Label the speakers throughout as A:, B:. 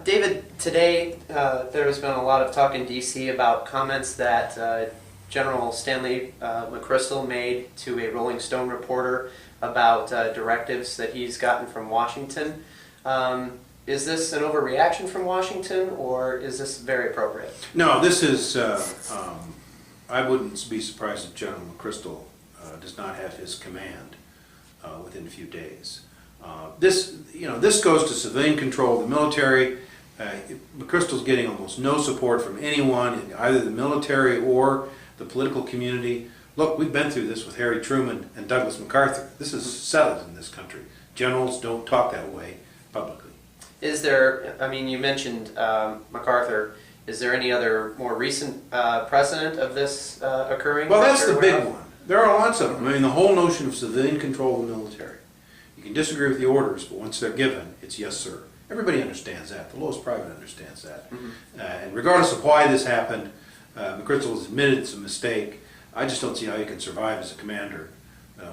A: David, today there has been a lot of talk in D.C. about comments that General Stanley McChrystal made to a Rolling Stone reporter about directives that he's gotten from Washington. Is this an overreaction from Washington, or is this very appropriate?
B: No, this is, I wouldn't be surprised if General McChrystal does not have his command within a few days. This goes to civilian control of the military. McChrystal's getting almost no support from anyone in either the military or the political community. Look, we've been through this with Harry Truman and Douglas MacArthur. This is settled in this country. Generals don't talk that way publicly.
A: Is there, I mean, you mentioned MacArthur. Is there any other more recent precedent of this occurring?
B: Well, that's the big one. There are lots of them. I mean, the whole notion of civilian control of the military. You can disagree with the orders, but once they're given, it's yes, sir. Everybody understands that. The lowest private understands that. Mm-hmm. And regardless of why this happened, McChrystal has admitted it's a mistake. I just don't see how he can survive as a commander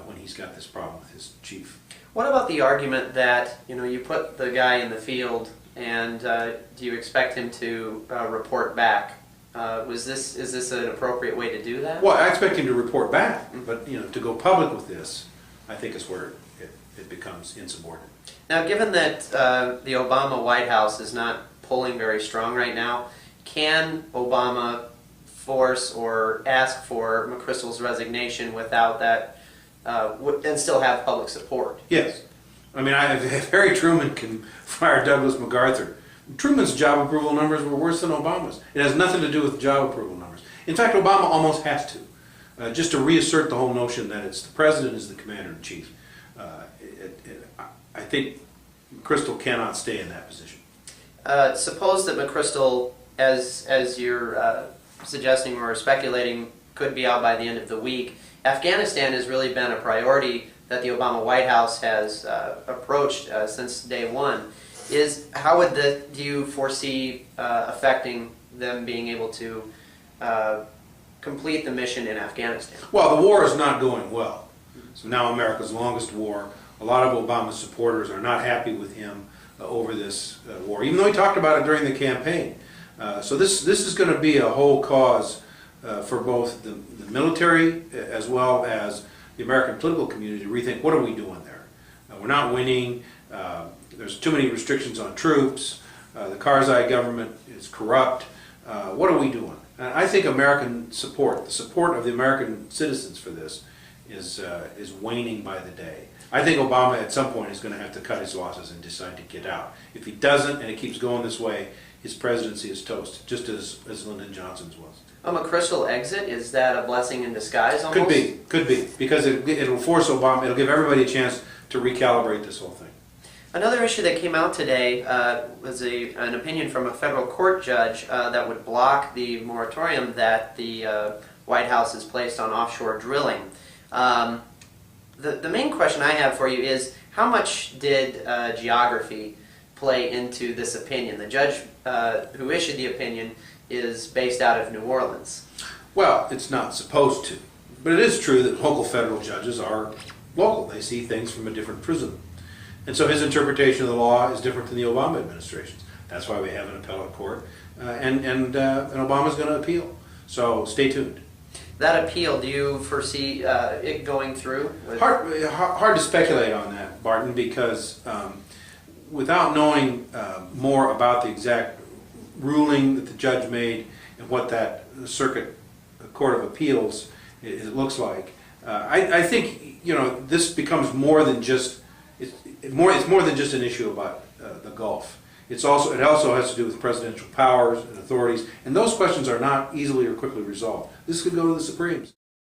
B: when he's got this problem with his chief.
A: What about the argument that, you put the guy in the field and do you expect him to report back? Is this an appropriate way to do that?
B: Well, I expect him to report back, but to go public with this, I think is where it becomes insubordinate.
A: Now, given that the Obama White House is not polling very strong right now, can Obama force or ask for McChrystal's resignation without that and still have public support?
B: Yes. I mean, if Harry Truman can fire Douglas MacArthur, Truman's job approval numbers were worse than Obama's. It has nothing to do with job approval numbers. In fact, Obama almost has to, just to reassert the whole notion that it's the president is the commander-in-chief. I think McChrystal cannot stay in that position.
A: Suppose that McChrystal, as you're suggesting or speculating, could be out by the end of the week. Afghanistan has really been a priority that the Obama White House has approached since day one. How do you foresee affecting them being able to complete the mission in Afghanistan?
B: Well, the war is not going well. So now America's longest war. A lot of Obama's supporters are not happy with him over this war, even though he talked about it during the campaign. So this is going to be a whole cause for both the military as well as the American political community to rethink, what are we doing there? We're not winning. There's too many restrictions on troops. The Karzai government is corrupt. What are we doing? And I think American support, the support of the American citizens for this, is waning by the day. I think Obama at some point is going to have to cut his losses and decide to get out. If he doesn't and it keeps going this way, his presidency is toast, just as Lyndon Johnson's was.
A: A McChrystal exit, is that a blessing in disguise almost?
B: Could be, because it'll force Obama, it'll give everybody a chance to recalibrate this whole thing.
A: Another issue that came out today was an opinion from a federal court judge that would block the moratorium that the White House has placed on offshore drilling. The main question I have for you is, how much did geography play into this opinion? The judge who issued the opinion is based out of New Orleans.
B: Well, it's not supposed to. But it is true that local federal judges are local. They see things from a different prism. And so his interpretation of the law is different than the Obama administration's. That's why we have an appellate court. And Obama's going to appeal. So stay tuned.
A: That appeal, do you foresee it going through?
B: Hard to speculate on that, Barton, because without knowing more about the exact ruling that the judge made and what that Circuit Court of Appeals it looks like, I think this becomes more than just it's more than just an issue about the Gulf. It also has to do with presidential powers and authorities, and those questions are not easily or quickly resolved. This could go to the Supremes.